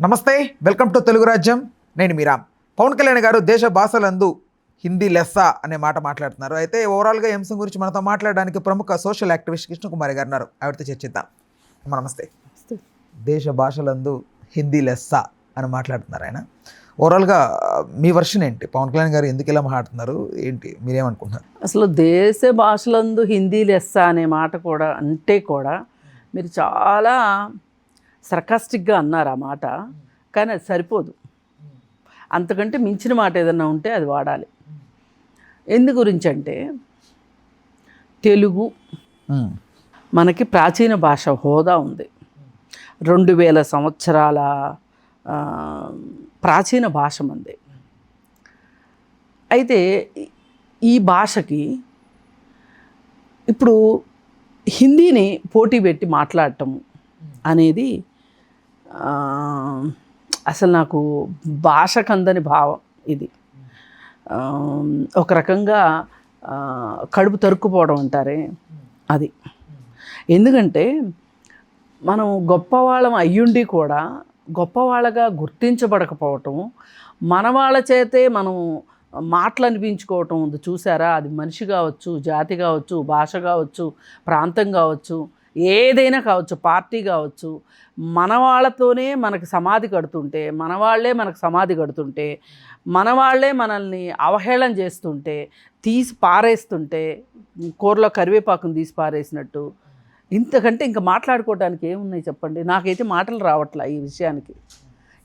నమస్తే, welcome to Telugu రాజ్యం. నేను మీరామ్. పవన్ కళ్యాణ్ గారు దేశ భాషలందు హిందీ లెస్స అనే మాట మాట్లాడుతున్నారు. అయితే ఓవరాల్గా ఈ అంశం గురించి మనతో మాట్లాడడానికి ప్రముఖ సోషల్ యాక్టివిస్ట్ కృష్ణకుమారి గారు ఉన్నారు. ఆవిడతో చర్చిద్దాం. నమస్తే, వెల్కమ్ టు తెలుగు రాజ్యం. నేను మీరామ్. పవన్ కళ్యాణ్ గారు దేశ భాషలందు హిందీ లెస్స అనే మాట మాట్లాడుతున్నారు. అయితే ఓవరాల్గా ఈ అంశం గురించి మనతో మాట్లాడడానికి ప్రముఖ సోషల్ యాక్టివిస్ట్ కృష్ణకుమారి గారు ఉన్నారు. ఆవిడతో చర్చిద్దాం. నమస్తే. దేశ భాషలందు హిందీ లెస్స అని మాట్లాడుతున్నారు ఆయన. ఓవరాల్గా మీ వర్షన్ ఏంటి? పవన్ కళ్యాణ్ గారు ఎందుకు ఇలా మాట్లాడుతున్నారు ఏంటి, మీరేమనుకుంటున్నారు? అసలు దేశ భాషలందు హిందీ లెస్స అనే మాట కూడా మీరు చాలా సర్కాస్టిక్గా అన్నారు ఆ మాట. కానీ అది సరిపోదు. అంతకంటే మించిన మాట ఏదన్నా ఉంటే అది వాడాలి. ఎందు గురించి అంటే తెలుగు మనకి ప్రాచీన భాష హోదా ఉంది. 2000 సంవత్సరాల ప్రాచీన భాష మంది. అయితే ఈ భాషకి ఇప్పుడు హిందీని పోటీ పెట్టి మాట్లాడటం అనేది అసలు నాకు భాషకందని భావం. ఇది ఒక రకంగా కడుపు తరుక్కుపోవడం అంటారే అది. ఎందుకంటే మనం గొప్పవాళ్ళం అయ్యుండి కూడా గొప్పవాళ్ళగా గుర్తించబడకపోవటం, మన వాళ్ళ చేతే మనం మాటలు అనిపించుకోవటం ఉంది చూసారా. అది మనిషి కావచ్చు, జాతి కావచ్చు, భాష కావచ్చు, ప్రాంతం కావచ్చు, ఏదైనా కావచ్చు, పార్టీ కావచ్చు. మన వాళ్ళతోనే మనకు సమాధి కడుతుంటే, మన వాళ్ళే మనకు సమాధి కడుతుంటే, మన వాళ్ళే మనల్ని అవహేళన చేస్తుంటే, తీసి పారేస్తుంటే, కూరలో కరివేపాకును తీసి పారేసినట్టు, ఇంతకంటే ఇంకా మాట్లాడుకోవడానికి ఏమున్నాయి చెప్పండి. నాకైతే మాటలు రావట్లే ఈ విషయానికి.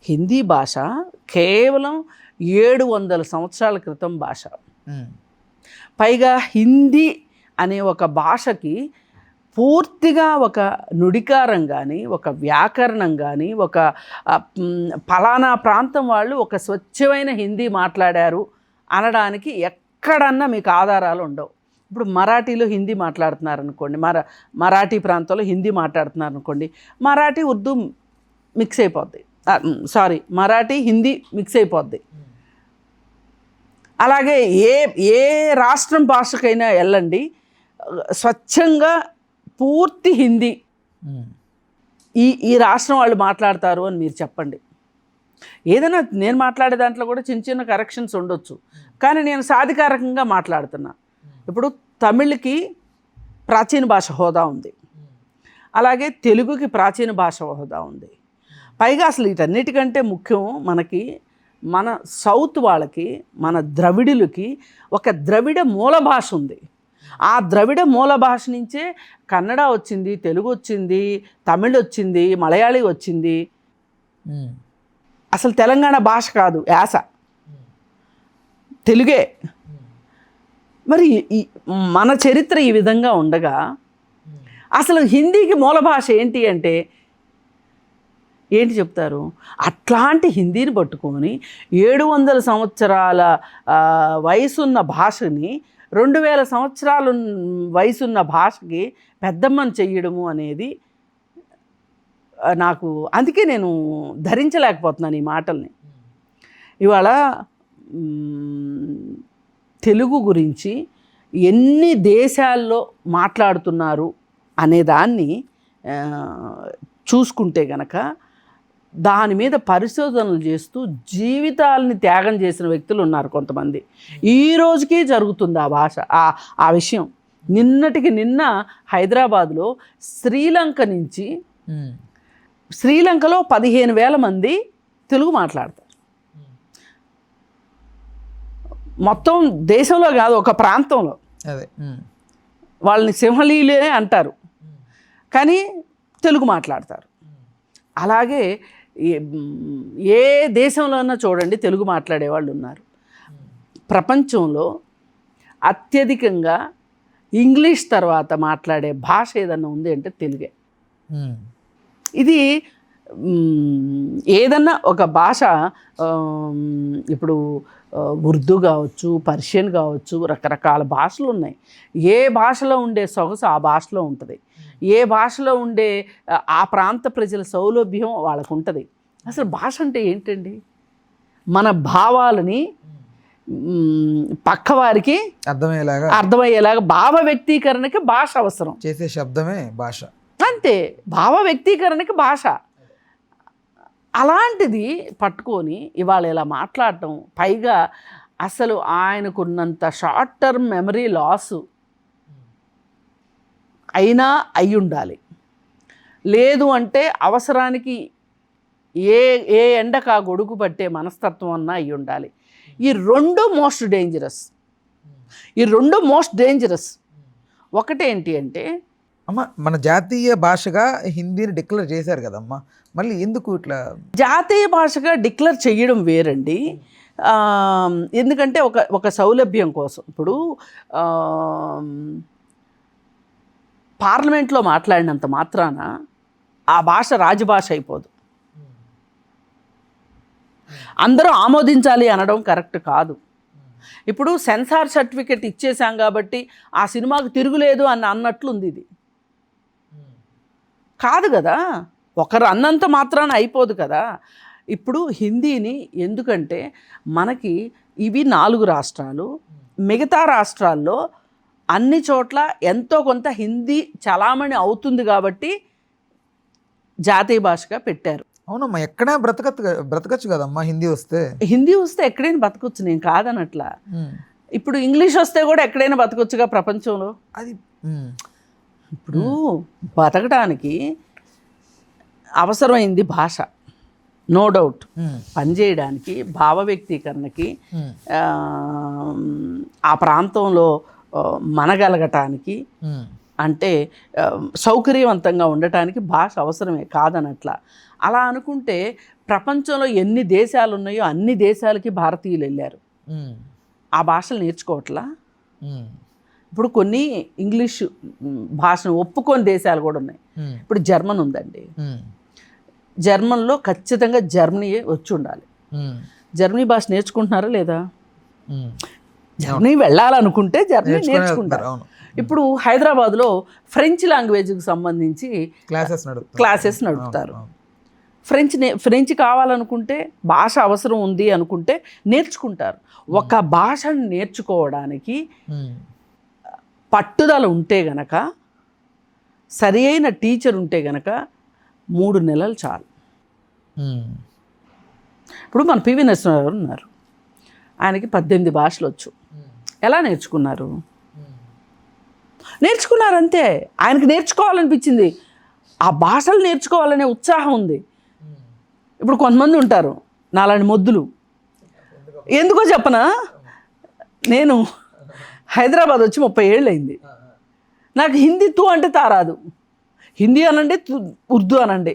హిందీ భాష కేవలం 700 సంవత్సరాల క్రితం భాష. పైగా హిందీ అనే ఒక భాషకి పూర్తిగా ఒక నుడికారం కానీ, ఒక వ్యాకరణం కానీ, ఒక ఫలానా ప్రాంతం వాళ్ళు ఒక స్వచ్ఛమైన హిందీ మాట్లాడారు అనడానికి ఎక్కడన్నా మీకు ఆధారాలు ఉండవు. ఇప్పుడు మరాఠీలో హిందీ మాట్లాడుతున్నారనుకోండి, మరాఠీ ప్రాంతంలో హిందీ మాట్లాడుతున్నారనుకోండి, మరాఠీ ఉర్దూ మిక్స్ అయిపోద్ది. మరాఠీ హిందీ మిక్స్ అయిపోద్ది. అలాగే ఏ రాష్ట్రం భాషకైనా వెళ్ళండి, స్వచ్ఛంగా పూర్తి హిందీ ఈ రాష్ట్రం వాళ్ళు మాట్లాడతారు అని మీరు చెప్పండి. ఏదైనా నేను మాట్లాడే దాంట్లో కూడా చిన్న చిన్న కరెక్షన్స్ ఉండొచ్చు, కానీ నేను సాధికారకంగా మాట్లాడుతున్నా. ఇప్పుడు తమిళ్కి ప్రాచీన భాష హోదా ఉంది, అలాగే తెలుగుకి ప్రాచీన భాష హోదా ఉంది. పైగా అసలు వీటన్నిటికంటే ముఖ్యం మన సౌత్ వాళ్ళకి, మన ద్రవిడులకి ఒక ద్రవిడ మూల భాష ఉంది. ఆ ద్రవిడ మూల భాష నుంచే కన్నడ వచ్చింది, తెలుగు వచ్చింది, తమిళ్ వచ్చింది, మలయాళీ వచ్చింది. అసలు తెలంగాణ భాష కాదు, యాస తెలుగే. మరి మన చరిత్ర ఈ విధంగా ఉండగా అసలు హిందీకి మూల భాష ఏంటి అంటే ఏంటి చెప్తారు? అట్లాంటి హిందీని పట్టుకొని 700 సంవత్సరాల వయసున్న భాషని 2000 సంవత్సరాల వయసున్న భాషకి పెద్దమ్మని చెయ్యడము అనేది నాకు, అందుకే నేను ధరించలేకపోతున్నాను ఈ మాటల్ని. ఇవాళ తెలుగు గురించి ఎన్ని దేశాల్లో మాట్లాడుతున్నారు అనేదాన్ని చూసుకుంటే గనక దాని మీద పరిశోధనలు చేస్తూ జీవితాలని త్యాగం చేసిన వ్యక్తులు ఉన్నారు కొంతమంది. ఈ రోజుకి జరుగుతుంది ఆ భాష, ఆ విషయం. నిన్నటికి నిన్న హైదరాబాద్లో శ్రీలంకలో 15,000 మంది తెలుగు మాట్లాడతారు. మొత్తం దేశంలో కాదు, ఒక ప్రాంతంలో. వాళ్ళని సింహలీలే అంటారు, కానీ తెలుగు మాట్లాడతారు. అలాగే ఏ దేశంలో అన్నా చూడండి తెలుగు మాట్లాడే వాళ్ళు ఉన్నారు. ప్రపంచంలో అత్యధికంగా ఇంగ్లీష్ తర్వాత మాట్లాడే భాష ఏదన్నా ఉంది అంటే తెలుగే. ఇది ఏదన్నా ఒక భాష, ఇప్పుడు ఉర్దూ కావచ్చు, పర్షియన్ కావచ్చు, రకరకాల భాషలు ఉన్నాయి. ఏ భాషలో ఉండే సొగసు ఆ భాషలో ఉంటుంది. ఏ భాషలో ఉండే ఆ ప్రాంత ప్రజల సౌలభ్యం వాళ్ళకు ఉంటుంది. అసలు భాష అంటే ఏంటండి? మన భావాలని పక్కవారికి అర్థమయ్యేలాగా భావ వ్యక్తీకరణకి భాష అవసరం. చేసే శబ్దమే భాష. అంతే, భావ వ్యక్తీకరణకి భాష. అలాంటిది పట్టుకొని ఇవాళ ఇలా మాట్లాడటం, పైగా అసలు ఆయనకున్నంత షార్ట్ టర్మ్ మెమరీ లాసు అయినా అయి ఉండాలి. లేదు అంటే అవసరానికి ఏ ఏ ఎండకు ఆ గొడుగు పట్టే మనస్తత్వం అన్నా అయి ఉండాలి. ఈ రెండు మోస్ట్ డేంజరస్. ఒకటేంటి అంటే, అమ్మ మన జాతీయ భాషగా హిందీని డిక్లేర్ చేశారు కదమ్మా, మళ్ళీ ఎందుకు ఇట్లా? జాతీయ భాషగా డిక్లేర్ చేయడం వేరండి. ఎందుకంటే ఒక సౌలభ్యం కోసం. ఇప్పుడు పార్లమెంట్లో మాట్లాడినంత మాత్రాన ఆ భాష రాజభాష అయిపోదు. అందరూ ఆమోదించాలి అనడం కరెక్ట్ కాదు. ఇప్పుడు సెన్సార్ సర్టిఫికెట్ ఇచ్చేసాం కాబట్టి ఆ సినిమాకు తిరుగులేదు అన్నట్లుంది. ఇది కాదు కదా, ఒకరు అన్నంత మాత్రాన అయిపోదు కదా. ఇప్పుడు హిందీని ఎందుకంటే మనకి ఇవి 4 రాష్ట్రాలు, మిగతా రాష్ట్రాల్లో అన్ని చోట్ల ఎంతో కొంత హిందీ చలామణి అవుతుంది కాబట్టి జాతీయ భాషగా పెట్టారు. అవునమ్మా, ఎక్కడైనా బ్రతకచ్చు కదమ్మా హిందీ వస్తే ఎక్కడైనా బతకొచ్చు, నేను కాదనట్లా. ఇప్పుడు ఇంగ్లీష్ వస్తే కూడా ఎక్కడైనా బతకొచ్చుగా ప్రపంచంలో. అది ఇప్పుడు బతకడానికి అవసరమైంది భాష, నో డౌట్. పనిచేయడానికి, భావ వ్యక్తీకరణకి, ఆ ప్రాంతంలో మనగలగటానికి, అంటే సౌకర్యవంతంగా ఉండటానికి భాష అవసరమే, కాదనట్లా. అలా అనుకుంటే ప్రపంచంలో ఎన్ని దేశాలు ఉన్నాయో అన్ని దేశాలకి భారతీయులు వెళ్ళారు, ఆ భాషలు నేర్చుకోవట్లా. ఇప్పుడు కొన్ని ఇంగ్లీష్ భాషను ఒప్పుకోని దేశాలు కూడా ఉన్నాయి. ఇప్పుడు జర్మన్ ఉందండి, జర్మన్లో ఖచ్చితంగా జర్మనీయే వచ్చి ఉండాలి. జర్మనీ భాష నేర్చుకుంటున్నారా లేదా? జర్మనీ వెళ్ళాలనుకుంటే జర్మనీ నేర్చుకుంటారు. ఇప్పుడు హైదరాబాద్లో ఫ్రెంచ్ లాంగ్వేజ్కి సంబంధించి క్లాసెస్ నడుపుతారు. ఫ్రెంచ్ కావాలనుకుంటే, భాష అవసరం ఉంది అనుకుంటే నేర్చుకుంటారు. ఒక భాషను నేర్చుకోవడానికి పట్టుదల ఉంటే గనక, సరి అయిన టీచర్ ఉంటే గనక 3 నెలలు చాలు. ఇప్పుడు మన పివి నరసింహారావు ఉన్నారు, ఆయనకి 18 భాషలు వచ్చు. ఎలా నేర్చుకున్నారు? నేర్చుకున్నారంతే. ఆయనకి నేర్చుకోవాలనిపించింది, ఆ భాషలు నేర్చుకోవాలనే ఉత్సాహం ఉంది. ఇప్పుడు కొంతమంది ఉంటారు నాలాంటి మొద్దులు. ఎందుకో చెప్పనా, నేను హైదరాబాద్ వచ్చి 30 ఏళ్ళు అయింది. నాకు హిందీ తూ అంటే తారాదు, హిందీ అనండి, ఉర్దూ అనండి,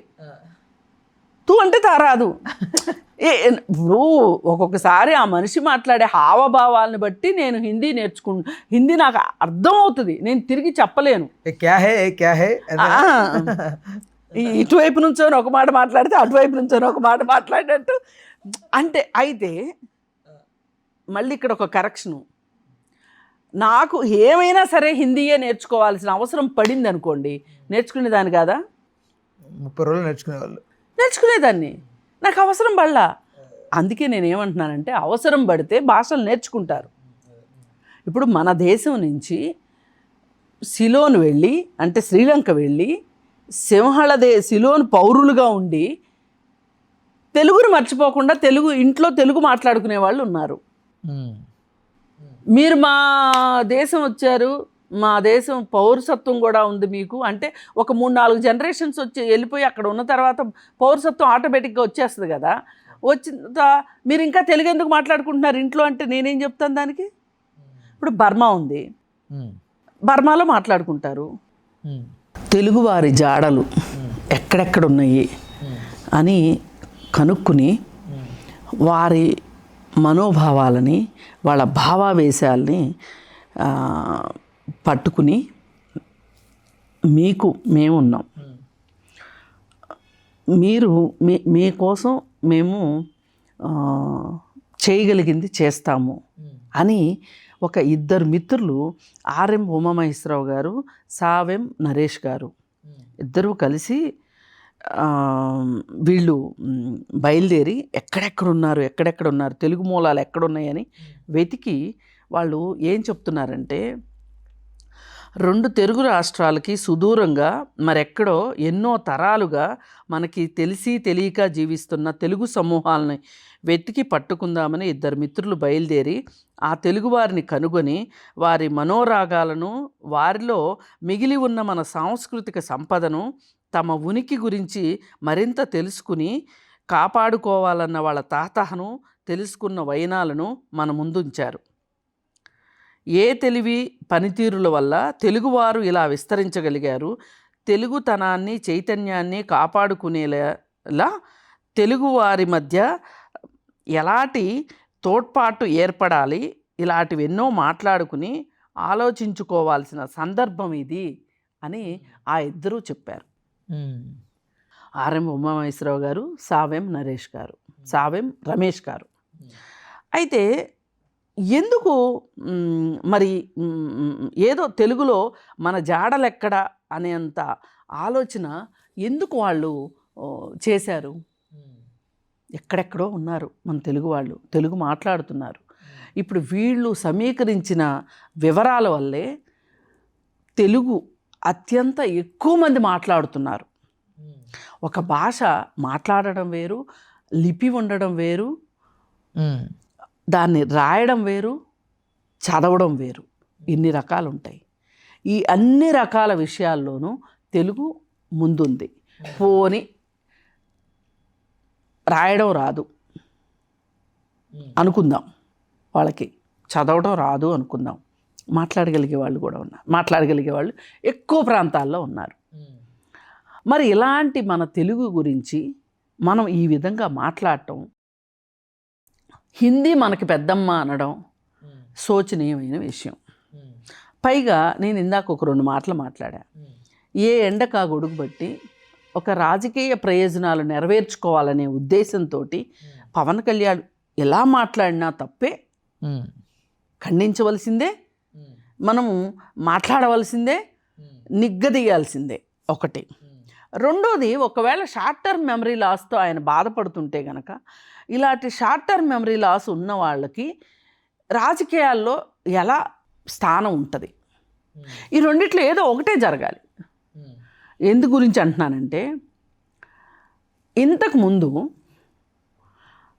తూ అంటే తారాదు. ఇప్పుడు ఒక్కొక్కసారి ఆ మనిషి మాట్లాడే హావభావాలను బట్టి నేను హిందీ హిందీ నాకు అర్థమవుతుంది, నేను తిరిగి చెప్పలేను. ఇటువైపు నుంచో ఒక మాట మాట్లాడితే అటువైపు నుంచో ఒక మాట మాట్లాడినట్టు. అంటే అయితే మళ్ళీ ఇక్కడ ఒక కరెక్షను, నాకు ఏమైనా సరే హిందీయే నేర్చుకోవాల్సిన అవసరం పడింది అనుకోండి, నేర్చుకునేదాన్ని కాదా? 30 రోజులు నేర్చుకునేదాన్ని, నాకు అవసరం పడలా. అందుకే నేనేమంటున్నానంటే, అవసరం పడితే భాషలు నేర్చుకుంటారు. ఇప్పుడు మన దేశం నుంచి సిలోన్ వెళ్ళి, అంటే శ్రీలంక వెళ్ళి, సిలోన్ పౌరులుగా ఉండి తెలుగును మర్చిపోకుండా ఇంట్లో తెలుగు మాట్లాడుకునే వాళ్ళు ఉన్నారు. మీరు మా దేశం వచ్చారు, మా దేశం పౌరసత్వం కూడా ఉంది మీకు అంటే, ఒక 3-4 జనరేషన్స్ వచ్చి వెళ్ళిపోయి అక్కడ ఉన్న తర్వాత పౌరసత్వం ఆటోమేటిక్గా వచ్చేస్తుంది కదా. వచ్చిన మీరు ఇంకా తెలుగు ఎందుకు మాట్లాడుకుంటున్నారు ఇంట్లో అంటే నేనేం చెప్తాను దానికి? ఇప్పుడు బర్మా ఉంది, బర్మాలో మాట్లాడుకుంటారు. తెలుగువారి జాడలు ఎక్కడెక్కడ ఉన్నాయి అని కనుక్కుని, వారి మనోభావాలని, వాళ్ళ భావావేశాలని పట్టుకుని మేమున్నాం, మీకోసం మేము చేయగలిగింది చేస్తాము అని ఒక 2 మిత్రులు, ఆర్ఎం ఉమామహేశ్వరరావు గారు, సావెం నరేష్ గారు, ఇద్దరూ కలిసి వీళ్ళు బయలుదేరి ఎక్కడెక్కడున్నారు తెలుగు మూలాలు ఎక్కడున్నాయని వెతికి వాళ్ళు ఏం చెప్తున్నారంటే, రెండు తెలుగు రాష్ట్రాలకి సుదూరంగా మరెక్కడో ఎన్నో తరాలుగా మనకి తెలిసి తెలియక జీవిస్తున్న తెలుగు సమూహాలని వెతికి పట్టుకుందామని ఇద్దరు మిత్రులు బయలుదేరి ఆ తెలుగువారిని కనుగొని వారి మనోరాగాలను, వారిలో మిగిలి ఉన్న మన సాంస్కృతిక సంపదను, తమ ఉనికి గురించి మరింత తెలుసుకుని కాపాడుకోవాలన్న వాళ్ళ తాతహను తెలుసుకున్న వైనాలను మన ముందుంచారు. ఏ తెలివి పనితీరుల వల్ల తెలుగువారు ఇలా విస్తరించగలిగారు, తెలుగుతనాన్ని చైతన్యాన్ని కాపాడుకునేలా తెలుగువారి మధ్య ఎలాంటి తోడ్పాటు ఏర్పడాలి, ఇలాంటివెన్నో మాట్లాడుకుని ఆలోచించుకోవాల్సిన సందర్భం ఇది అని ఆ ఇద్దరూ చెప్పారు. ఆర్ఎం ఉమామహేశ్వరరావు గారు, సావెం నరేష్ గారు, సావెం రమేష్ గారు. అయితే ఎందుకు మరి ఏదో తెలుగులో మన జాడలెక్కడ అనేంత ఆలోచన ఎందుకు వాళ్ళు చేశారు? ఎక్కడెక్కడో ఉన్నారు మన తెలుగు వాళ్ళు, తెలుగు మాట్లాడుతున్నారు. ఇప్పుడు వీళ్ళు సమీకరించిన వివరాల వల్లే తెలుగు అత్యంత ఎక్కువ మంది మాట్లాడుతున్నారు. ఒక భాష మాట్లాడడం వేరు, లిపి ఉండడం వేరు, దాన్ని రాయడం వేరు, చదవడం వేరు, ఇన్ని రకాలు ఉంటాయి. ఈ అన్ని రకాల విషయాల్లోనూ తెలుగు ముందుంది. పోని రాయడం రాదు అనుకుందాం, వాళ్ళకి చదవడం రాదు అనుకుందాం, మాట్లాడగలిగే వాళ్ళు కూడా ఉన్నారు, మాట్లాడగలిగే వాళ్ళు ఎక్కువ ప్రాంతాల్లో ఉన్నారు. మరి ఇలాంటి మన తెలుగు గురించి మనం ఈ విధంగా మాట్లాడటం, హిందీ మనకి పెద్దమ్మ అనడం శోచనీయమైన విషయం. పైగా నేను ఇందాక ఒక 2 మాటలు మాట్లాడా. ఏ ఎండకా గొడుగు బట్టి ఒక రాజకీయ ప్రయోజనాలు నెరవేర్చుకోవాలనే ఉద్దేశంతో పవన్ కళ్యాణ్ ఎలా మాట్లాడినా తప్పే, ఖండించవలసిందే, మనము మాట్లాడవలసిందే, నిగ్గదీయాల్సిందే ఒకటి. రెండోది, ఒకవేళ షార్ట్ టర్మ్ మెమరీ లాస్తో ఆయన బాధపడుతుంటే గనక ఇలాంటి షార్ట్ టర్మ్ మెమరీ లాస్ ఉన్న వాళ్ళకి రాజకీయాల్లో ఎలా స్థానం ఉంటుంది? ఈ రెండిట్లో ఏదో ఒకటే జరగాలి. ఎందు గురించి అంటున్నానంటే, ఇంతకుముందు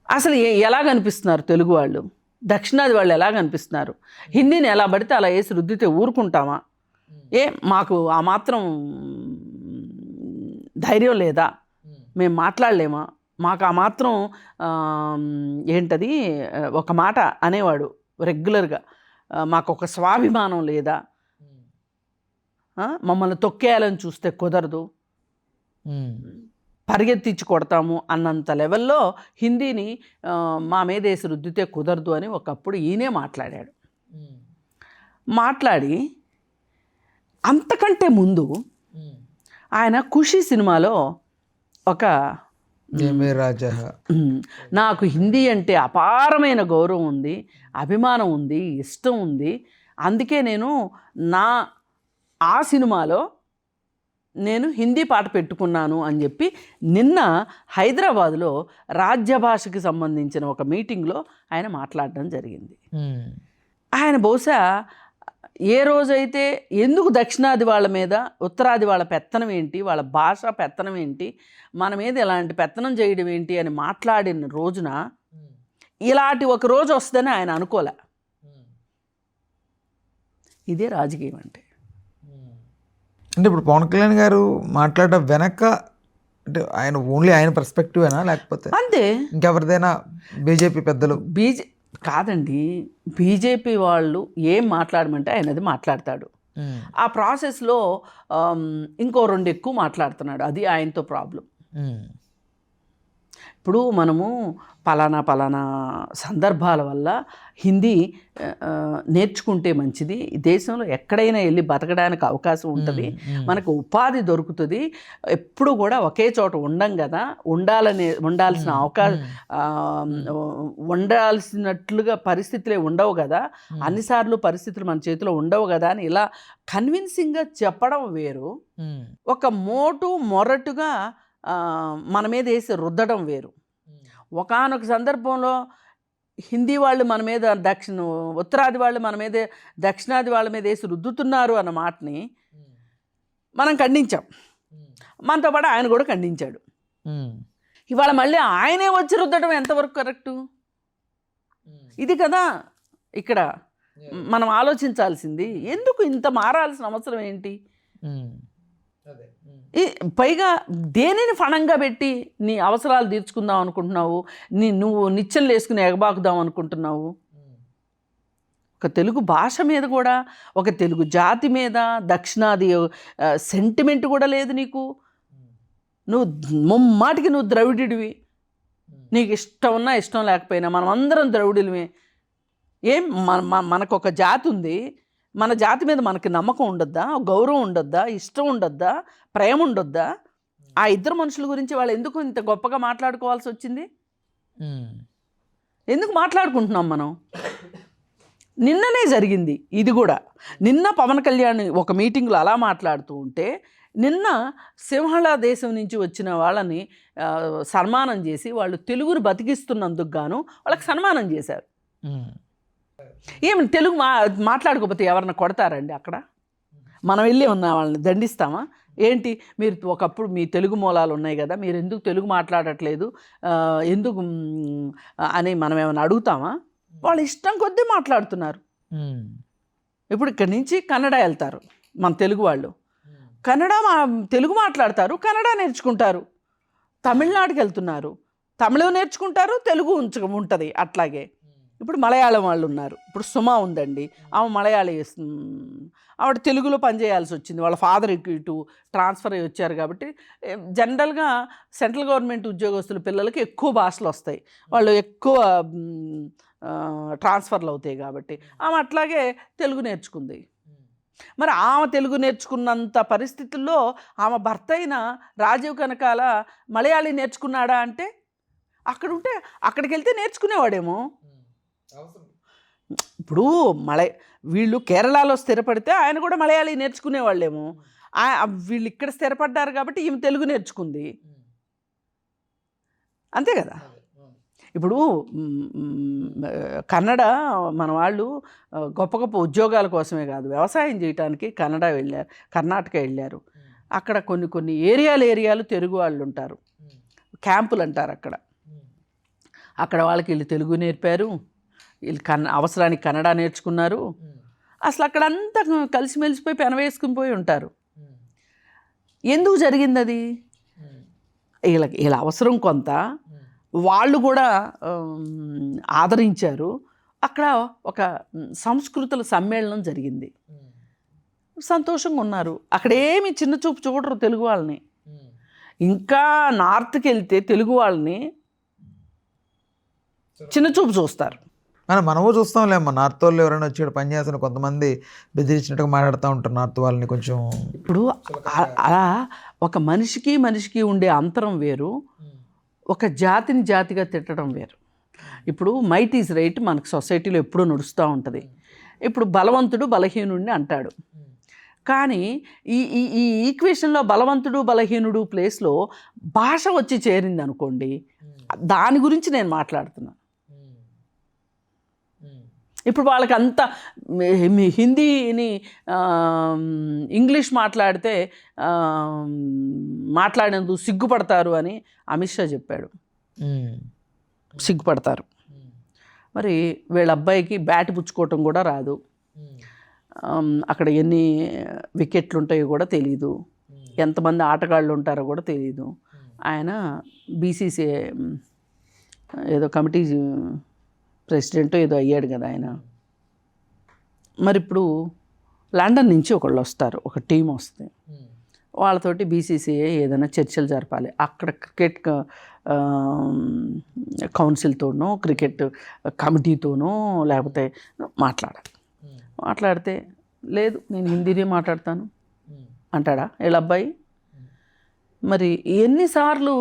అసలు ఎలా కనిపిస్తున్నారు తెలుగు వాళ్ళు, దక్షిణాది వాళ్ళు ఎలా కనిపిస్తున్నారు? హిందీని ఎలా పడితే అలా వేసి రుద్దితే ఊరుకుంటామా? మాకు ఆ మాత్రం ధైర్యం లేదా? మేము మాట్లాడలేమా? మాకు ఆ మాత్రం ఏంటది ఒక మాట అనేవాడు రెగ్యులర్గా, మాకు ఒక స్వాభిమానం లేదా? మమ్మల్ని తొక్కేయాలని చూస్తే కుదరదు, పరిగెత్తించి కొడతాము అన్నంత లెవెల్లో హిందీని మా మీద వేసి రుద్దితే కుదరదు అని ఒకప్పుడు ఈయనే మాట్లాడాడు. మాట్లాడి అంతకంటే ముందు ఆయన ఖుషీ సినిమాలో ఒక నాకు హిందీ అంటే అపారమైన గౌరవం ఉంది, అభిమానం ఉంది, ఇష్టం ఉంది, అందుకే నేను ఆ సినిమాలో నేను హిందీ పాట పెట్టుకున్నాను అని చెప్పి నిన్న హైదరాబాదులో రాజ్య భాషకి సంబంధించిన ఒక మీటింగ్లో ఆయన మాట్లాడడం జరిగింది. ఆయన బహుశా ఏ రోజైతే ఎందుకు దక్షిణాది వాళ్ళ మీద ఉత్తరాది వాళ్ళ పెత్తనం ఏంటి, వాళ్ళ భాష పెత్తనం ఏంటి, మన మీద ఇలాంటి పెత్తనం చేయడం ఏంటి అని మాట్లాడిన రోజున ఇలాంటి ఒక రోజు వస్తుందని ఆయన అనుకోలే. ఇదే రాజకీయం అంటే. అంటే ఇప్పుడు పవన్ కళ్యాణ్ గారు మాట్లాడడం వెనక అంటే ఆయన ఓన్లీ ఆయన పర్స్పెక్టివేనా, లేకపోతే అంతే ఇంకెవరిదైనా బీజేపీ పెద్దలు? కాదండి, బీజేపీ వాళ్ళు ఏం మాట్లాడమంటే ఆయన అది మాట్లాడతాడు. ఆ ప్రాసెస్లో ఇంకో 2 ఎక్కువ మాట్లాడుతున్నాడు, అది ఆయనతో ప్రాబ్లం. ఇప్పుడు మనము పలానా సందర్భాల వల్ల హిందీ నేర్చుకుంటే మంచిది, దేశంలో ఎక్కడైనా వెళ్ళి బతకడానికి అవకాశం ఉంటుంది, మనకు ఉపాధి దొరుకుతుంది, ఎప్పుడు కూడా ఒకే చోట ఉండం కదా, ఉండాల్సిన అవకాశం ఉండాల్సినట్లుగా పరిస్థితులే ఉండవు కదా, అన్నిసార్లు పరిస్థితులు మన చేతిలో ఉండవు కదా అని ఇలా కన్విన్సింగ్గా చెప్పడం వేరు, ఒక మొరటుగా మన మీద వేసి రుద్దడం వేరు. ఒకానొక సందర్భంలో హిందీ వాళ్ళు మన మీద ఉత్తరాది వాళ్ళు మన మీద దక్షిణాది వాళ్ళ మీద వేసి రుద్దుతున్నారు అన్న మాటని మనం ఖండించాం. మనతో పాటు ఆయన కూడా ఖండించాడు. ఇవాళ మళ్ళీ ఆయనే వచ్చి రుద్దడం ఎంతవరకు కరెక్టు? ఇది కదా ఇక్కడ మనం ఆలోచించాల్సింది. ఎందుకు ఇంత మారాల్సిన అవసరం ఏంటి? పైగా దేనిని ఫణంగా పెట్టి నీ అవసరాలు తీర్చుకుందాం అనుకుంటున్నావు? నువ్వు నిత్యం లేసుకుని ఎగబాకుదాం అనుకుంటున్నావు? ఒక తెలుగు భాష మీద కూడా, ఒక తెలుగు జాతి మీద దక్షిణాది సెంటిమెంట్ కూడా లేదు నీకు. నువ్వు ముమ్మాటికి నువ్వు ద్రవిడివి. నీకు ఇష్టం ఉన్నా ఇష్టం లేకపోయినా మనం అందరం ద్రవిడులమే. ఏం మనకు ఒక జాతి ఉంది, మన జాతి మీద మనకి నమ్మకం ఉండొద్దా? గౌరవం ఉండొద్దా? ఇష్టం ఉండొద్దా? ప్రేమ ఉండొద్దా? ఆ ఇద్దరు మనుషుల గురించి వాళ్ళు ఎందుకు ఇంత గొప్పగా మాట్లాడుకోవాల్సి వచ్చింది? ఎందుకు మాట్లాడుకుంటున్నాం మనం? నిన్ననే జరిగింది ఇది కూడా. నిన్న పవన్ కళ్యాణ్ ఒక మీటింగ్లో అలా మాట్లాడుతూ ఉంటే, నిన్న సింహళ దేశం నుంచి వచ్చిన వాళ్ళని సన్మానం చేసి వాళ్ళు తెలుగును బతికిస్తున్నందుకు గాను వాళ్ళకి సన్మానం చేశారు. ఏమి తెలుగు మాట్లాడుకోకపోతే ఎవరన్నా కొడతారండి అక్కడ? మనం వెళ్ళి ఉన్న వాళ్ళని దండిస్తామా ఏంటి? మీరు ఒకప్పుడు మీ తెలుగు మూలాలు ఉన్నాయి కదా, మీరు ఎందుకు తెలుగు మాట్లాడట్లేదు ఎందుకు అని మనం ఏమైనా అడుగుతామా? వాళ్ళు ఇష్టం కొద్దీ మాట్లాడుతున్నారు. ఇప్పుడు ఇక్కడి నుంచి కన్నడ వెళ్తారు మన తెలుగు వాళ్ళు, తెలుగు మాట్లాడతారు, కన్నడ నేర్చుకుంటారు. తమిళనాడుకి వెళ్తున్నారు, తమిళం నేర్చుకుంటారు, తెలుగు ఉంటుంది. అట్లాగే ఇప్పుడు మలయాళం వాళ్ళు ఉన్నారు. ఇప్పుడు సుమా ఉందండి, ఆమె మలయాళీ, ఆవిడ తెలుగులో పనిచేయాల్సి వచ్చింది. వాళ్ళ ఫాదర్ ఇటు ట్రాన్స్ఫర్ అయ్యి వచ్చారు కాబట్టి జనరల్గా సెంట్రల్ గవర్నమెంట్ ఉద్యోగస్తుల పిల్లలకి ఎక్కువ భాషలు వస్తాయి, వాళ్ళు ఎక్కువ ట్రాన్స్ఫర్లు అవుతాయి కాబట్టి ఆమె అట్లాగే తెలుగు నేర్చుకుంది. మరి ఆమె తెలుగు నేర్చుకున్నంత పరిస్థితుల్లో ఆమె భర్త అయిన రాజీవ్ కనకాల మలయాళీ నేర్చుకున్నాడా అంటే, అక్కడ ఉంటే అక్కడికి వెళ్తే నేర్చుకునేవాడేమో. ఇప్పుడు వీళ్ళు కేరళలో స్థిరపడితే ఆయన కూడా మలయాళీ నేర్చుకునేవాళ్ళేమో. వీళ్ళు ఇక్కడ స్థిరపడ్డారు కాబట్టి ఈమె తెలుగు నేర్చుకుంది, అంతే కదా. ఇప్పుడు కన్నడ మన వాళ్ళు గొప్ప గొప్ప ఉద్యోగాల కోసమే కాదు, వ్యవసాయం చేయడానికి కర్ణాటక వెళ్ళారు. అక్కడ కొన్ని ఏరియాలు తెలుగు వాళ్ళు ఉంటారు, క్యాంపులు అంటారు. అక్కడ వాళ్ళకి వీళ్ళు తెలుగు నేర్పారు, వీళ్ళు అవసరానికి కన్నడ నేర్చుకున్నారు. అసలు అక్కడంతా కలిసిమెలిసిపోయి పెనవేసుకుని పోయి ఉంటారు. ఎందుకు జరిగింది అది? వీళ్ళ అవసరం కొంత, వాళ్ళు కూడా ఆదరించారు. అక్కడ ఒక సంస్కృతుల సమ్మేళనం జరిగింది, సంతోషంగా ఉన్నారు. అక్కడేమి చిన్న చూపు చూడరు తెలుగు వాళ్ళని. ఇంకా నార్త్కి వెళ్తే తెలుగు వాళ్ళని చిన్న చూపు చూస్తారు. మనము చూస్తాంలేమ్మా, నార్త్ వాళ్ళు ఎవరైనా వచ్చి పని చేస్తున్న కొంతమంది బెదిరించినట్టుగా మాట్లాడుతూ ఉంటారు నార్త్ వాళ్ళని కొంచెం. ఇప్పుడు అలా ఒక మనిషికి ఉండే అంతరం వేరు, ఒక జాతిగా తిట్టడం వేరు. ఇప్పుడు మైట్ ఈజ్ రైట్ మనకు సొసైటీలో ఎప్పుడూ నడుస్తూ ఉంటుంది. ఇప్పుడు బలవంతుడు బలహీనుడిని అంటాడు, కానీ ఈ ఈక్వేషన్లో బలవంతుడు బలహీనుడు ప్లేస్లో భాష వచ్చి చేరింది అనుకోండి, దాని గురించి నేను మాట్లాడుతున్నాను. ఇప్పుడు వాళ్ళకి అంత హిందీని ఇంగ్లీష్ మాట్లాడేందుకు సిగ్గుపడతారు అని అమిత్ షా చెప్పాడు. సిగ్గుపడతారు. మరి వీళ్ళ అబ్బాయికి బ్యాట్ పుచ్చుకోవటం కూడా రాదు, అక్కడ ఎన్ని వికెట్లు ఉంటాయో కూడా తెలీదు, ఎంతమంది ఆటగాళ్ళు ఉంటారో కూడా తెలీదు. ఆయన బీసీసీఐ ఏదో కమిటీ ప్రెసిడెంట్ ఏదో అయ్యాడు కదా ఆయన. మరి ఇప్పుడు లండన్ నుంచి ఒకళ్ళు వస్తారు, ఒక టీం వస్తుంది, వాళ్ళతోటి బీసీసీఐ ఏదైనా చర్చలు జరపాలి. అక్కడ క్రికెట్ కౌన్సిల్తోనో క్రికెట్ కమిటీతోనో లేకపోతే మాట్లాడితే లేదు నేను హిందీనే మాట్లాడతాను అంటాడా వీళ్ళ అబ్బాయి? మరి ఎన్నిసార్లు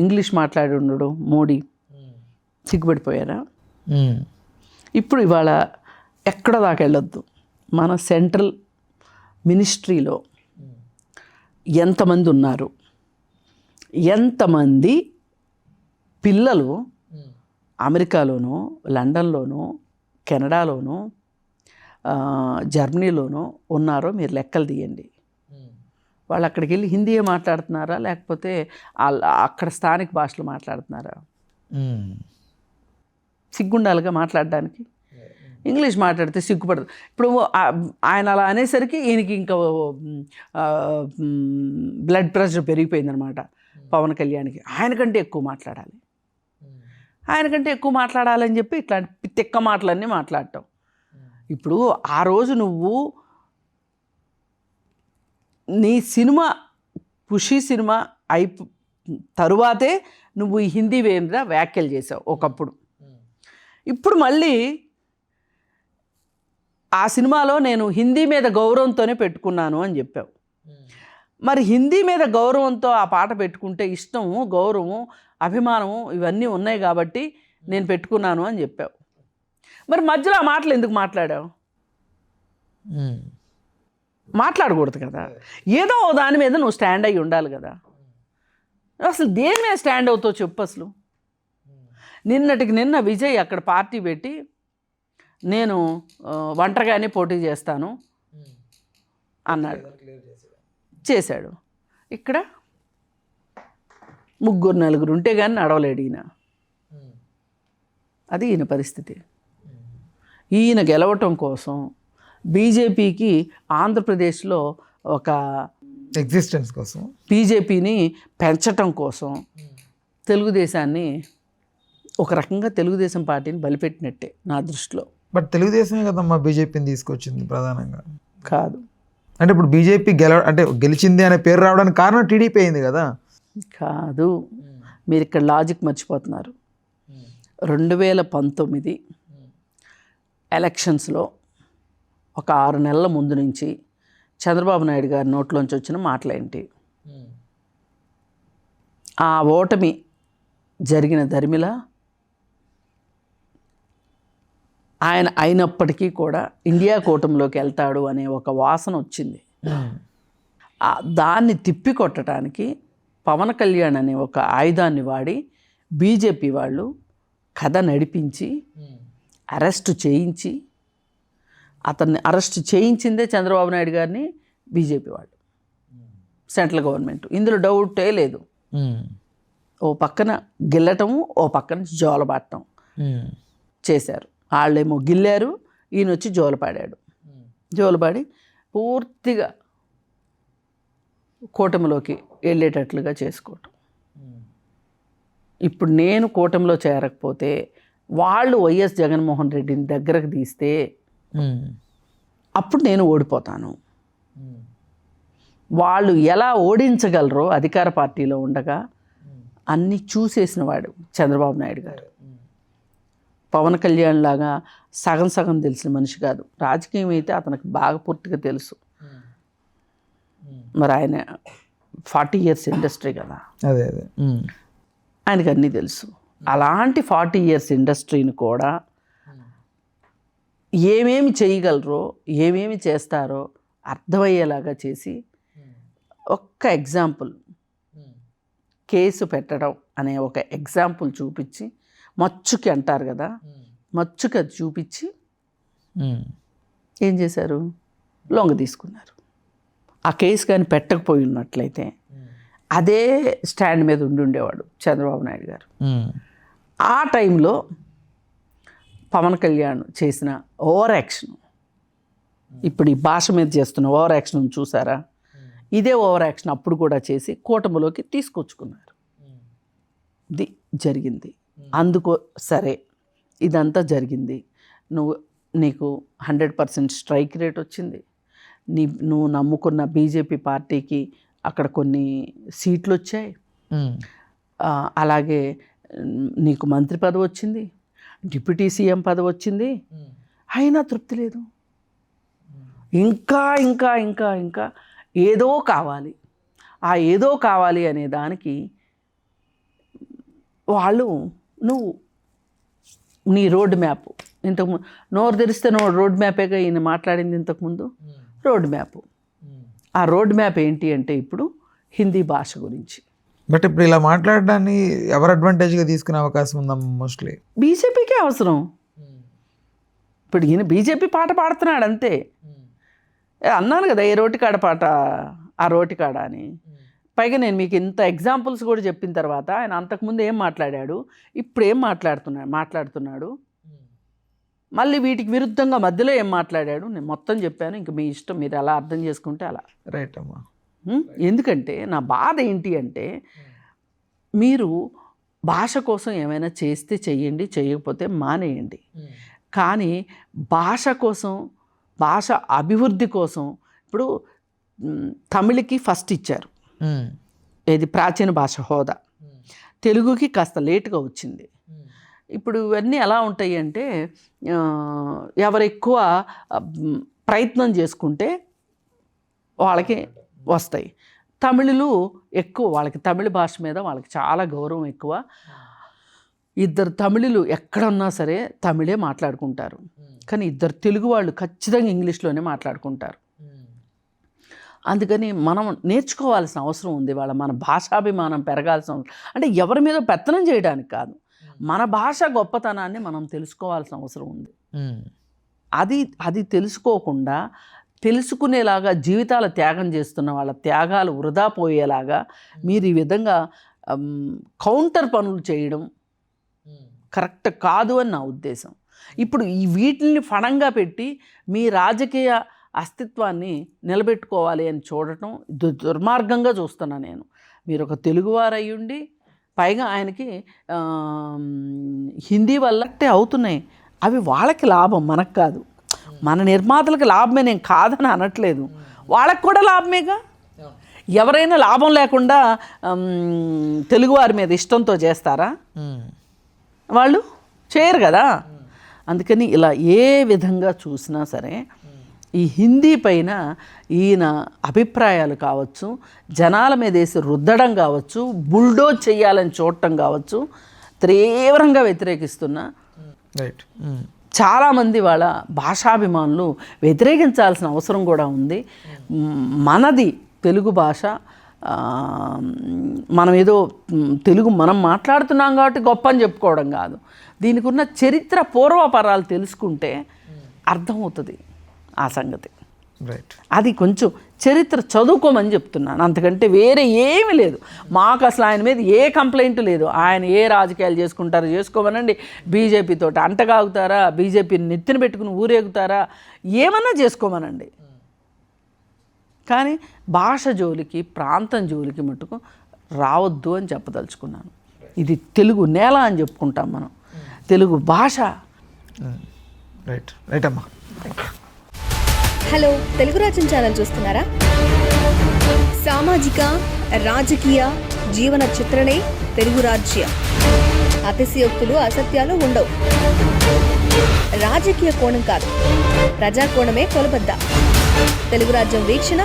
ఇంగ్లీష్ మాట్లాడి ఉండడు మోడీ, సిగ్గుపడిపోయారా? ఇప్పుడు ఇవాళ ఎక్కడ దాకా వెళ్ళొద్దు, మన సెంట్రల్ మినిస్ట్రీలో ఎంతమంది ఉన్నారు, ఎంతమంది పిల్లలు అమెరికాలోనూ, లండన్లోనూ, కెనడాలోనూ, జర్మనీలోనూ ఉన్నారో మీరు లెక్కలు తీయండి. వాళ్ళు అక్కడికి వెళ్ళి హిందీయే మాట్లాడుతున్నారా, లేకపోతే అక్కడ స్థానిక భాషలు మాట్లాడుతున్నారా? సిగ్గుండాలిగా మాట్లాడడానికి. ఇంగ్లీష్ మాట్లాడితే సిగ్గుపడదు. ఇప్పుడు ఆయన అలా అనేసరికి ఈయనకి ఇంకా బ్లడ్ ప్రెషర్ పెరిగిపోయిందనమాట పవన్ కళ్యాణ్కి. ఆయనకంటే ఎక్కువ మాట్లాడాలని చెప్పి ఇట్లాంటి తిక్క మాటలన్నీ మాట్లాడటం. ఇప్పుడు ఆ రోజు నువ్వు నీ సినిమా ఖుషీ సినిమా తరువాతే నువ్వు ఈ హిందీ మీద వ్యాఖ్యలు చేసావు ఒకప్పుడు. ఇప్పుడు మళ్ళీ ఆ సినిమాలో నేను హిందీ మీద గౌరవంతోనే పెట్టుకున్నాను అని చెప్పావు. మరి హిందీ మీద గౌరవంతో ఆ పాట పెట్టుకుంటే ఇష్టము, గౌరవం, అభిమానము ఇవన్నీ ఉన్నాయి కాబట్టి నేను పెట్టుకున్నాను అని చెప్పావు. మరి మధ్యలో ఆ మాటలు ఎందుకు మాట్లాడావు? మాట్లాడకూడదు కదా. ఏదో దాని మీద నువ్వు స్టాండ్ అయ్యి ఉండాలి కదా. అసలు దేని మీద స్టాండ్ అవుతావు చెప్పు. అసలు నిన్నటికి నిన్న విజయ్ అక్కడ పార్టీ పెట్టి నేను ఒంటరిగానే పోటీ చేస్తాను అన్నాడు, చేశాడు. ఇక్కడ 3-4 ఉంటే కానీ నడవలేడు ఈయన. అది ఈయన పరిస్థితి. ఈయన గెలవటం కోసం బీజేపీకి ఆంధ్రప్రదేశ్లో ఒక ఎగ్జిస్టెన్స్ కోసం, బీజేపీని పెంచటం కోసం తెలుగుదేశాన్ని ఒక రకంగా తెలుగుదేశం పార్టీని బలిపెట్టినట్టే నా దృష్టిలో. బట్ తెలుగుదేశమే కదమ్మా బీజేపీని తీసుకొచ్చింది ప్రధానంగా. కాదు అంటే ఇప్పుడు బీజేపీ గెలిచింది అనే పేరు రావడానికి కారణం టీడీపీ అయింది కదా. కాదు, మీరు ఇక్కడ లాజిక్ మర్చిపోతున్నారు. 2019 ఎలక్షన్స్లో ఒక 6 నెలల ముందు నుంచి చంద్రబాబు నాయుడు గారి నోట్లోంచి వచ్చిన మాటలేంటి? ఆ ఓటమి జరిగిన దరిమిలా ఆయన అయినప్పటికీ కూడా ఇండియా కూటమిలోకి వెళ్తాడు అనే ఒక వాసన వచ్చింది. దాన్ని తిప్పికొట్టడానికి పవన్ కళ్యాణ్ అనే ఒక ఆయుధాన్ని వాడి బీజేపీ వాళ్ళు కథ నడిపించి అరెస్టు చేయించి, అతన్ని అరెస్ట్ చేయించిందే చంద్రబాబు నాయుడు గారిని బీజేపీ వాళ్ళు, సెంట్రల్ గవర్నమెంట్. ఇందులో డౌటే లేదు. ఓ పక్కన గిల్లటము, ఓ పక్కన జోలబాటం చేశారు. వాళ్ళేమో గిల్లారు, ఈయన వచ్చి జోలపాడాడు. జోలపాడి పూర్తిగా కూటమిలోకి వెళ్ళేటట్లుగా చేసుకోవటం. ఇప్పుడు నేను కూటమిలో చేరకపోతే వాళ్ళు వైఎస్ జగన్మోహన్ రెడ్డిని దగ్గరకు తీస్తే అప్పుడు నేను ఓడిపోతాను. వాళ్ళు ఎలా ఓడించగలరో అధికార పార్టీలో ఉండగా అన్నీ చూసేసిన వాడు చంద్రబాబు నాయుడు గారు. పవన్ కళ్యాణ్ లాగా సగం సగం తెలిసిన మనిషి కాదు. రాజకీయం అయితే అతనికి బాగా పూర్తిగా తెలుసు. మరి ఆయన 40 years ఇండస్ట్రీ కదా, అదే ఆయనకి అన్నీ తెలుసు. అలాంటి 40 years ఇండస్ట్రీని కూడా ఏమేమి చేయగలరో, ఏమేమి చేస్తారో అర్థమయ్యేలాగా చేసి ఒక్క ఎగ్జాంపుల్, కేసు పెట్టడం అనే ఒక ఎగ్జాంపుల్ చూపించి, మచ్చుకి అంటారు కదా, మచ్చుకి అది చూపించి ఏం చేశారు? లొంగ తీసుకున్నారు. ఆ కేసు కానీ పెట్టకపోయి ఉన్నట్లయితే అదే స్టాండ్ మీద ఉండేవాడు చంద్రబాబు నాయుడు గారు. ఆ టైంలో పవన్ కళ్యాణ్ చేసిన ఓవర్ యాక్షన్, ఇప్పుడు ఈ భాష మీద చేస్తున్న ఓవర్ యాక్షన్ చూసారా? ఇదే ఓవర్ యాక్షన్ అప్పుడు కూడా చేసి కూటమిలోకి తీసుకొచ్చుకున్నారు. ఇది జరిగింది. అందుకో సరే, ఇదంతా జరిగింది. నీకు 100% స్ట్రైక్ రేట్ వచ్చింది. నువ్వు నమ్ముకున్న బీజేపీ పార్టీకి అక్కడ కొన్ని సీట్లు వచ్చాయి. అలాగే నీకు మంత్రి పదవి వచ్చింది, డిప్యూటీ సీఎం పదవి వచ్చింది. అయినా తృప్తి లేదు. ఇంకా ఇంకా ఇంకా ఇంకా ఏదో కావాలి. ఆ ఏదో కావాలి అనే దానికి వాళ్ళు నీ రోడ్ మ్యాప్, ఇంతకుముందు నోరు తెరిస్తే రోడ్ మ్యాపేగా ఈయన మాట్లాడింది ఇంతకుముందు. రోడ్ మ్యాప్, ఆ రోడ్ మ్యాప్ ఏంటి అంటే ఇప్పుడు హిందీ భాష గురించి. బట్ ఇప్పుడు ఇలా మాట్లాడడాన్ని ఎవరు అడ్వాంటేజ్గా తీసుకునే అవకాశం ఉందమ్మా మోస్ట్లీ? బీజేపీకే అవసరం. ఇప్పుడు ఈయన బీజేపీ పాట పాడుతున్నాడు అంతే. అన్నాను కదా, ఏ రోటికాడ పాట ఆ రోటికాడ అని. పైగా నేను మీకు ఇంత ఎగ్జాంపుల్స్ కూడా చెప్పిన తర్వాత ఆయన అంతకుముందు ఏం మాట్లాడాడు, ఇప్పుడు ఏం మాట్లాడుతున్నాడు, మళ్ళీ వీటికి విరుద్ధంగా మధ్యలో ఏం మాట్లాడాడు, నేను మొత్తం చెప్పాను. ఇంక మీ ఇష్టం, మీరు ఎలా అర్థం చేసుకుంటే అలా. రైట్ అమ్మా. ఎందుకంటే నా బాధ ఏంటి అంటే, మీరు భాష కోసం ఏమైనా చేస్తే చెయ్యండి, చేయకపోతే మానేయండి. కానీ భాష కోసం, భాష అభివృద్ధి కోసం, ఇప్పుడు తమిళకి ఫస్ట్ ఇచ్చారు, ఏది ప్రాచీన భాష హోదా. తెలుగుకి కాస్త లేటుగా వచ్చింది. ఇప్పుడు ఇవన్నీ ఎలా ఉంటాయి అంటే, ఎవరు ఎక్కువ ప్రయత్నం చేసుకుంటే వాళ్ళకి వస్తాయి. తమిళులు ఎక్కువ, వాళ్ళకి తమిళ భాష మీద వాళ్ళకి చాలా గౌరవం ఎక్కువ. ఇద్దరు తమిళులు ఎక్కడున్నా సరే తమిళే మాట్లాడుకుంటారు. కానీ ఇద్దరు తెలుగు వాళ్ళు ఖచ్చితంగా ఇంగ్లీష్లోనే మాట్లాడుకుంటారు. అందుకని మనం నేర్చుకోవాల్సిన అవసరం ఉంది. మన భాషాభిమానం పెరగాల్సిన అవసరం, అంటే ఎవరి మీద పెత్తనం చేయడానికి కాదు, మన భాష గొప్పతనాన్ని మనం తెలుసుకోవాల్సిన అవసరం ఉంది. అది తెలుసుకోకుండా తెలుసుకునేలాగా జీవితాల త్యాగం చేస్తున్న వాళ్ళ త్యాగాలు వృధా పోయేలాగా మీరు ఈ విధంగా కౌంటర్ పనులు చేయడం కరెక్ట్ కాదు అని నా ఉద్దేశం. ఇప్పుడు వీటిని ఫణంగా పెట్టి మీ రాజకీయ అస్తిత్వాన్ని నిలబెట్టుకోవాలి అని చూడటం దుర్మార్గంగా చూస్తున్నా నేను. మీరు ఒక తెలుగువారు అయ్యుండి పైగా ఆయనకి హిందీ వల్లటే అవుతున్నాయి, అవి వాళ్ళకి లాభం, మనకు కాదు. మన నిర్మాతలకు లాభమే, నేను కాదని అనట్లేదు, వాళ్ళకు కూడా లాభమేగా. ఎవరైనా లాభం లేకుండా తెలుగువారి మీద ఇష్టంతో చేస్తారా? వాళ్ళు చేయరు కదా. అందుకని ఇలా ఏ విధంగా చూసినా సరే ఈ హిందీ పైన ఈయన అభిప్రాయాలు కావచ్చు, జనాల మీద వేసి రుద్దడం కావచ్చు, బుల్డోజ్ చేయాలని చూడటం కావచ్చు, తీవ్రంగా వ్యతిరేకిస్తున్నా. రైట్. చాలామంది వాళ్ళ భాషాభిమానులు వ్యతిరేకించాల్సిన అవసరం కూడా ఉంది. మనది తెలుగు భాష, మనం ఏదో తెలుగు మనం మాట్లాడుతున్నాం కాబట్టి గొప్ప అని చెప్పుకోవడం కాదు. దీనికి ఉన్న చరిత్ర పూర్వపరాలు తెలుసుకుంటే అర్థమవుతుంది ఆ సంగతి. రైట్. అది కొంచెం చరిత్ర చదువుకోమని చెప్తున్నాను, అంతకంటే వేరే ఏమీ లేదు. మాకు అసలు ఆయన మీద ఏ కంప్లైంట్ లేదు. ఆయన ఏ రాజకీయాలు చేసుకుంటారో చేసుకోమనండి, బీజేపీతో అంటగాగుతారా, బీజేపీని నెత్తిన పెట్టుకుని ఊరేగుతారా, ఏమన్నా చేసుకోమనండి. కానీ భాష జోలికి, ప్రాంతం జోలికి మటుకు రావద్దు అని చెప్పదలుచుకున్నాను. ఇది తెలుగు నేల అని చెప్పుకుంటాం మనం, తెలుగు భాష. రైట్. రైట్ అమ్మా. హలో, తెలుగు రాజ్యం ఛానల్ చూస్తున్నారా? సామాజిక రాజకీయ జీవన చిత్రణే తెలుగు రాజ్యం. అతిశయోక్తులు అసత్యాలు ఉండవు. రాజకీయ కోణం కాదు, ప్రజా కోణమే కొలబద్ద. తెలుగు రాజ్యం వీక్షణ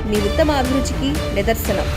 మీ ఉత్తమ అభిరుచికి నిదర్శనం.